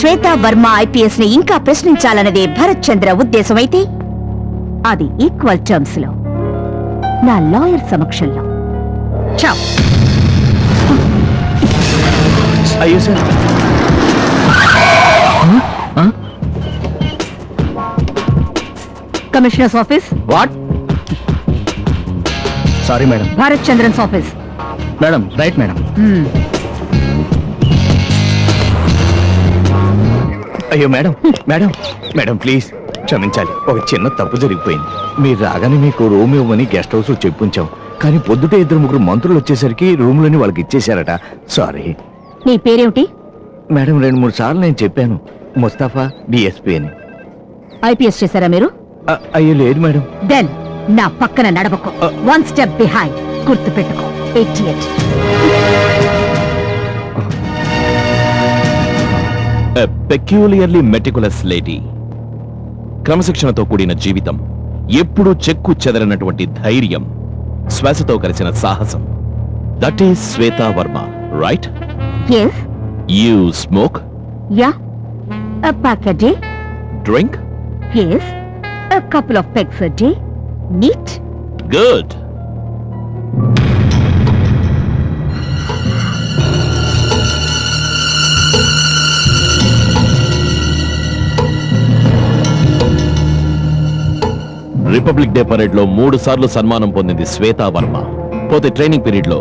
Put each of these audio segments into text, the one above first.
Shweta Varma IPS ని ఇంకా ప్రశ్నించాలన్నదే భరత్ చంద్ర ఉద్దేశమైతే అది ఈక్వల్ టర్మ్స్ లో నా లాయర్ సమక్షంలో. చావ్. అయ్యో sir. Commissioner's office. What? Sorry madam. Bharat Chandran's office. Madam right madam. అయ్యో మేడం మేడం మేడం ప్లీజ్ క్షమించాలి, ఒక చిన్న తప్పు జరిగిపోయింది. మీరు రాగానే మీకు రూమ్ ఇవ్వమని గెస్ట్ హౌస్ లో చెప్పుంచాం, కానీ పొద్దుటే 2-3 మంత్రులు వచ్చేసరికి రూమ్లని వాళ్ళకి ఇచ్చేశారట. సారీ. నీ పేరేమిటి? మేడం 2-3 సార్లు నేను చెప్పాను, ముస్తాఫా డిఎస్పీ అని. ఐపీఎస్ చేశారా మీరు? అయ్యో లేదు మేడం. దెన్ నా పక్కన నడవకు. One step behind. గుర్తు పెట్టుకో. Idiot. A peculiarly meticulous lady. క్రమశిక్షణతో కూడిన జీవితం, ఎప్పుడూ చెక్కు చెదరనటువంటి ధైర్యం, శ్వాసతో కలిసిన సాహసం. That is Shweta Varma, right? Yes. You smoke? Yeah. A pack a day. Drink? Yes. A couple of pegs a day. Neat. Good. Republic day parade లో 3 సార్లు సన్మానం పొందింది శ్వేతా వర్మ. పోతే ట్రైనింగ్ పీరియడ్ లో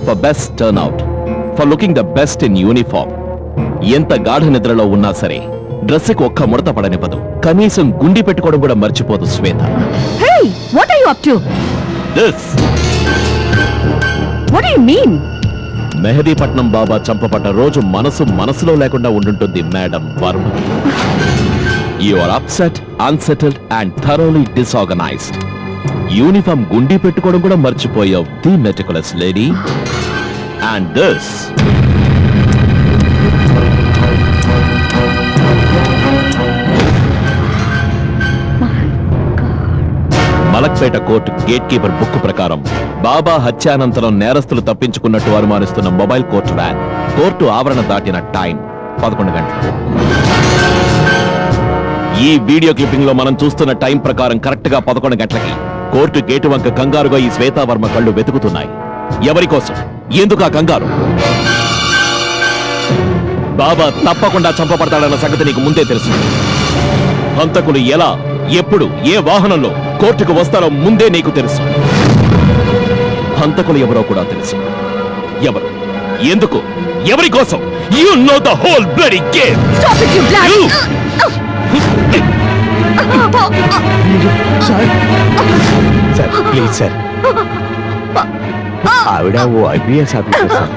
for best turn out, for looking the best in uniform. ఎంత గాఢ నిద్రలో ఉన్నా సరే డ్రెస్ కి ఒక్క ముడత పడనివ్వదు, కనీసం గుండి పెట్టుకోవడం కూడా మర్చిపోదు శ్వేత. Hey, what are you up to? This. What do you mean? Mehdipatnam బాబా చంపబడ్డ రోజు మనసులో లేకుండా ఉండుంటుంది madam Varma. You are upset, unsettled and thoroughly disorganized. Uniform గుండి పెట్టుకోవడం కూడా మర్చిపోయావు, the meticulous lady. And this. Malakpet court gate keeper book ప్రకారం బాబా హత్యానంతరం నేరస్తులు తప్పించుకున్నట్టు అనుమానిస్తున్న మొబైల్ కోర్టు వ్యాన్ కోర్టు ఆవరణ దాటిన టైం 11 గంటలు. ఈ వీడియో క్లిప్పింగ్ లో మనం చూస్తున్న టైం ప్రకారం కరెక్ట్ గా 11 గంటలకి కోర్టు గేటు వంక కంగారుగా ఈ శ్వేతావర్మ కళ్ళు వెతుకుతున్నాయి. ఎవరి కోసం, ఎందుకు ఆ కంగారు? బాబా తప్పకుండా చంపబడతాడన్న సంగతి నీకు ముందే తెలుసు. హంతకులు ఎలా, ఎప్పుడు, ఏ వాహనంలో కోర్టుకు వస్తారో ముందే నీకు తెలుసు. హంతకులు ఎవరో కూడా తెలుసు. ఎవరు, ఎందుకు, ఎవరి కోసం? You know the whole bloody game. Stop it, you bloody! Sir please sir. ఆవిడ ఓ IPS officer sir.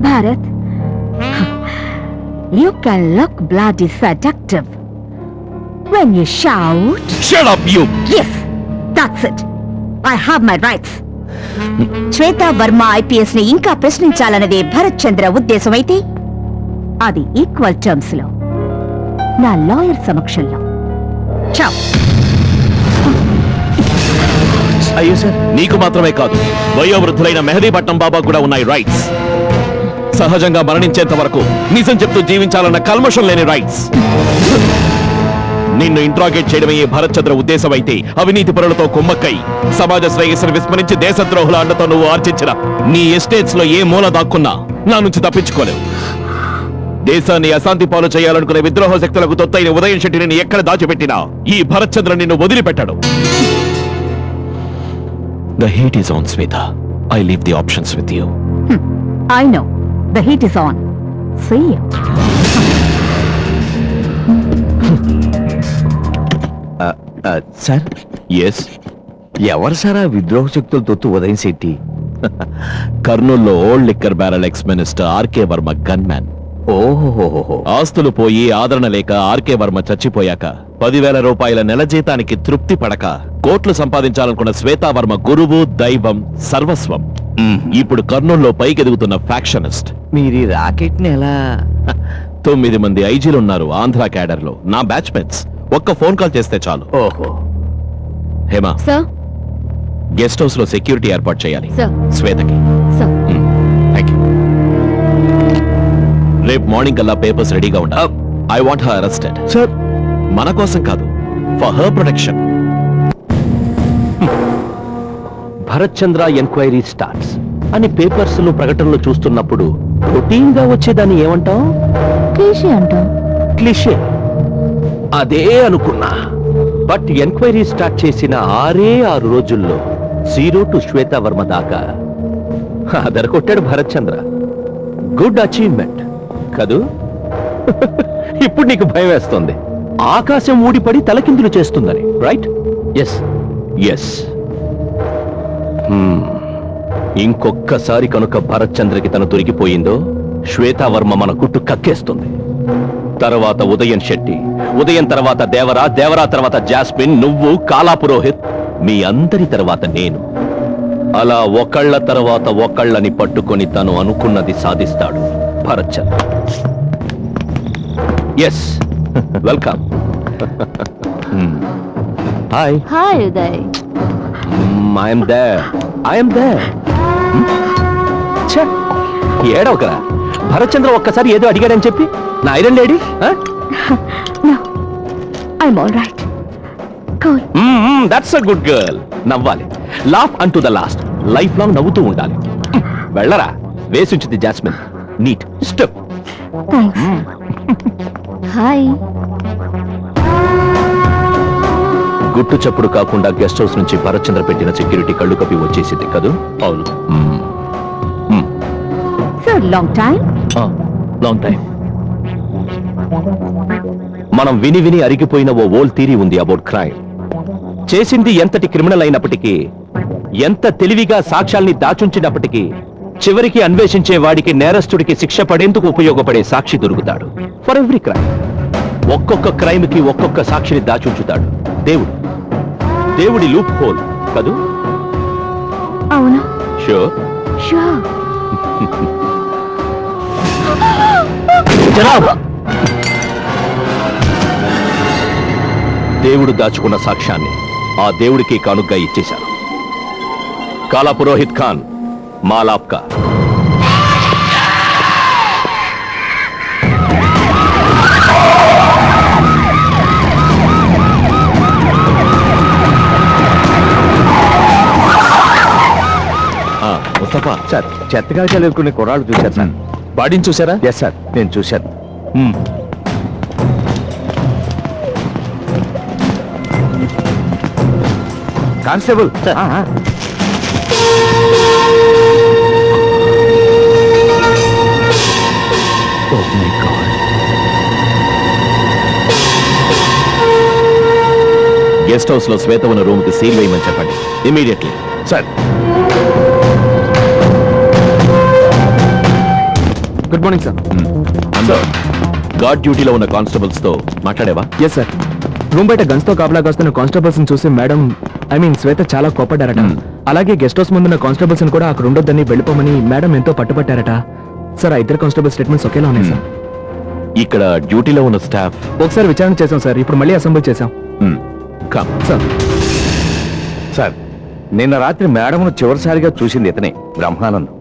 Bharat, you can look bloody seductive when you shout. Shut up, you! Yes, that's it. I have my rights. Shweta Varma IPS ని ఇంకా ప్రశ్నించాలన్నదే భరత్ చంద్ర ఉద్దేశమైతే అది equal terms లో నా lawyer సమక్షంలో. చావ్. అయ్యో సార్. నీకు మాత్రమే కాదు, వయోవృద్ధులైన మెహదీపట్నం బాబా కూడా ఉన్నాయి రైట్స్. సహజంగా మరణించేంత వరకు నిజం చెప్తూ జీవించాలన్న కల్మషం లేని రైట్స్. నిన్ను ఇంట్రాగేట్ చేయడమే ఈ భరత్ చంద్ర ఉద్దేశం అయితే అవినీతి పరులతో కుమ్మక్కై సమాజ శ్రేయస్సును విస్మరించి దేశద్రోహుల అండతో నువ్వు ఆర్జించిన నీ ఎస్టేట్స్ లో ఏ మూల దాక్కున్నా నా నుంచి తప్పించుకోలేవు. దేశాన్ని అశాంతి పాలు చేయాలనుకునే విద్రోహ శక్తులకు తొత్తైన ఉదయం శెట్టిని ఎక్కడ దాచిపెట్టినా ఈ భరత్ చంద్ర నిన్ను వదిలిపెట్టాడు. The heat is on, Sweta. I leave the options with you. I know. The heat is on. See you. Sir. Yes. ఎవరు సార్ ఆ విద్రోహ శక్తులు తొత్తు ఉదయం శెట్టి? కర్నూల్లో old liquor barrel ex minister RK Varma gunman. ఓహోహోహో. ఆస్తులు పోయి ఆదరణ లేక ఆర్కే వర్మ చచ్చిపోయాక 10,000 రూపాయల నెల జీతానికి తృప్తి పడక కోట్లు సంపాదించాలనుకున్న శ్వేతావర్మ గురువు, దైవం, సర్వస్వం. ఇప్పుడు కర్నూల్లో పైకెదుగుతున్న ఫ్యాక్షనిస్ట్. మీరు రాకెట్ ని ఎలా? 9 మంది ఐజీలు ఉన్నారు ఆంధ్ర క్యాడర్ లో, నా బ్యాచ్ మేట్స్. ఒక్క ఫోన్ కాల్ చేస్తే చాలు. ఓహో. హేమా, Sir, గెస్ట్ హౌస్ లో సెక్యూరిటీ ఏర్పాటు చేయాలి సార్ శ్వేతకి. Sir thank you. రేపు మార్నింగ్ కల్లా పేపర్స్ రెడీగా ఉండాలి. I want her arrested. Sir మన కోసం కాదు, for her protection. Bharat Chandra enquiry starts అని పేపర్స్ లో ప్రకటనలు చూస్తున్నప్పుడు రొటీన్ గా వచ్చేదాన్ని ఏమంటాం? క్లీషే అంటాం. క్లిషే. అదే అనుకున్నా. బట్ ఎంక్వైరీ స్టార్ట్ చేసిన 6 రోజుల్లో 0 to శ్వేతా వర్మ దాకా అదరకొట్టాడు భరత్ చంద్ర. గుడ్ అచీవ్మెంట్ కదూ? ఇప్పుడు నీకు భయం వేస్తుంది, ఆకాశం ఊడిపడి తలకిందులు చేస్తుందని, రైట్? Yes yes. ఇంకొక్కసారి కనుక భరత్ చంద్రకి తను దొరికిపోయిందో శ్వేతావర్మ మన గుట్టు కక్కేస్తుంది. తర్వాత ఉదయన్ శెట్టి, ఉదయం తర్వాత దేవరా, దేవరా తర్వాత జాస్మిన్, నువ్వు, కాలా పురోహిత్, మీ అందరి తర్వాత నేను. అలా ఒకళ్ళ తర్వాత ఒకళ్ళని పట్టుకొని తను అనుకున్నది సాధిస్తాడు Bharat Chandra. Yes, welcome. Hi. Hi Uday. I'm there, I'm there. ఏడవకరా, భరత్ చంద్ర ఒక్కసారి ఏదో అడిగాడని చెప్పి నా iron lady. No I'm all right. Cool. That's a good girl. నవ్వాలి, laugh on to the last, life long నవ్వుతూ ఉండాలి. వెళ్ళరా, వేసుంచింది jasmine. Neat step. Thanks. Hi. గుట్టు చప్పుడు కాకుండా గెస్ట్ హౌస్ నుంచి భరత్ చంద్ర పెట్టిన సెక్యూరిటీ కళ్ళు కప్పి వచ్చేసింది కదూ? అవును. Sir long time. Long time. మనం విని విని అరిగిపోయిన ఓ ఓల్డ్ థియరీ ఉంది అబౌట్ క్రైమ్. చేసింది ఎంతటి క్రిమినల్ అయినప్పటికీ, ఎంత తెలివిగా సాక్ష్యాల్ని దాచుంచినప్పటికీ, చివరికి అన్వేషించే వాడికి, నేరస్తుడికి శిక్ష పడేందుకు ఉపయోగపడే సాక్షి దొరుకుతాడు. For every crime. ఒక్కొక్క క్రైమ్ కి ఒక్కొక్క సాక్షిని దాచుంచుతాడు దేవుడు. దేవుడి లూప్ హోల్ కదూ? అవును. షూర్. షూర్. దేవుడు దాచుకున్న సాక్ష్యాన్ని ఆ దేవుడికి కానుగ్గా ఇచ్చేశాను. కాలా పురోహిత్ ఖాన్, మాలాప్కా. ముస్తఫా సార్, చెత్తగా చదువుకునే కుర్రాళ్ళు చూశారు సార్. బాడీని చూసారా? ఎస్ సార్, నేను చూశాను. కానిస్టేబుల్. గెస్ట్ హౌస్ లో శ్వేత ఉన్న రూమ్ కి సీల్ వేయమని చెప్పండి immediately. Sir. Good morning sir. Guard డ్యూటీలో ఉన్న కానిస్టేబుల్స్ తో మాట్లాడేవా? Yes sir. రూమ్ బయట గన్స్ తో కాపలా కాస్తున్న కానిస్టేబుల్స్ చూసి మేడం, ఐ మీన్ శ్వేత చాలా కోపడ్డారట. అలాగే గెస్ట్ హౌస్ ముందున్న కానిస్టేబుల్స్ కూడా అక్కడ ఉండొద్దని వెళ్ళిపోమని మేడం ఎంతో పట్టుపట్టారట. సార్, ఆ ఇద్దరు కానిస్టేబుల్ స్టేట్మెంట్స్ ఒకేలా ఉన్నాయి సార్. ఇక్కడ డ్యూటీలో ఉన్న స్టాఫ్ ఒకసారి విచారణ చేసాం సార్, ఇప్పుడు మళ్ళీ అసెంబ్లీ చేసాం కమ్. సార్. సార్, నిన్న రాత్రి మేడంను చివరిసారిగా చూసింది ఇతనే, బ్రహ్మానందం.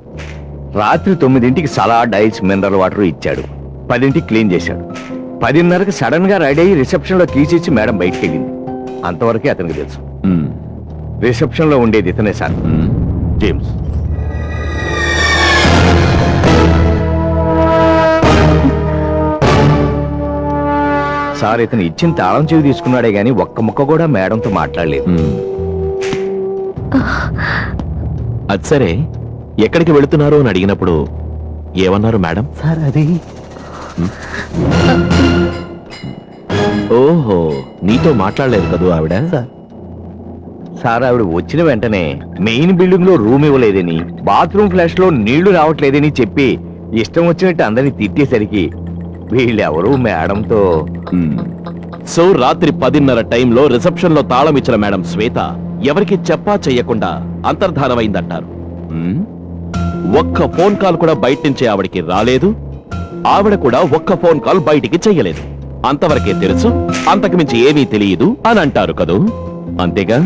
రాత్రి 9ంటికి సలాడ్, ఐస్, మినరల్ వాటర్ ఇచ్చాడు. 10ంటికి క్లీన్ చేశాడు. 10:30కి సడన్ గా రెడీ అయ్యి రిసెప్షన్ లో కీస్ ఇచ్చి మేడం బయటికి వెళ్ళింది. అంతవరకే అతనికి తెలుసు. రిసెప్షన్ లో ఉండేది ఇతనే సార్, జేమ్స్. సార్, ఇతను ఇచ్చిన తాళం చెవి తీసుకున్నాడే గాని ఒక్క ముక్క కూడా మేడంతో మాట్లాడలేదు. అది సరే, ఎక్కడికి వెళుతున్నారు అని అడిగినప్పుడు ఏమన్నారు మేడం? సార్, అది ఓహో, నీతో మాట్లాడలేదు కదూ ఆవిడ? సార్, ఆవిడ వచ్చిన వెంటనే మెయిన్ బిల్డింగ్ లో రూమ్ ఇవ్వలేదని, బాత్రూమ్ ఫ్లాష్ లో నీళ్లు రావట్లేదని చెప్పి ఇష్టం వచ్చినట్టు అందరినీ తిట్టేసరికి వీళ్ళెవరూ మేడంతో. సో రాత్రి 10:30 టైంలో రిసెప్షన్ లో తాళం ఇచ్చిన మేడం శ్వేత ఎవరికి చెప్పా చెయ్యకుండా అంతర్ధానమైందంటారు. ఒక్క ఫోన్ కాల్ కూడా బయట నుంచి ఆవిడికి రాలేదు. ఆవిడ కూడా ఒక్క ఫోన్ కాల్ బయటికి చెయ్యలేదు. అంతవరకే తెలుసు, అంతకు మించి ఏమీ తెలియదు అని అంటారు కదూ? అంతేగా?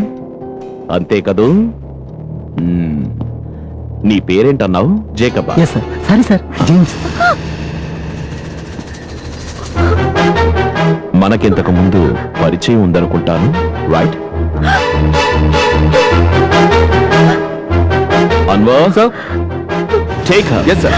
అంతే కదూ? నీ పేరేంటన్నావు? జేకబా? Sir sorry sir, James. మనకింతకు ముందు పరిచయం ఉందనుకుంటాను, right? Anwar sir, take her. Yes sir.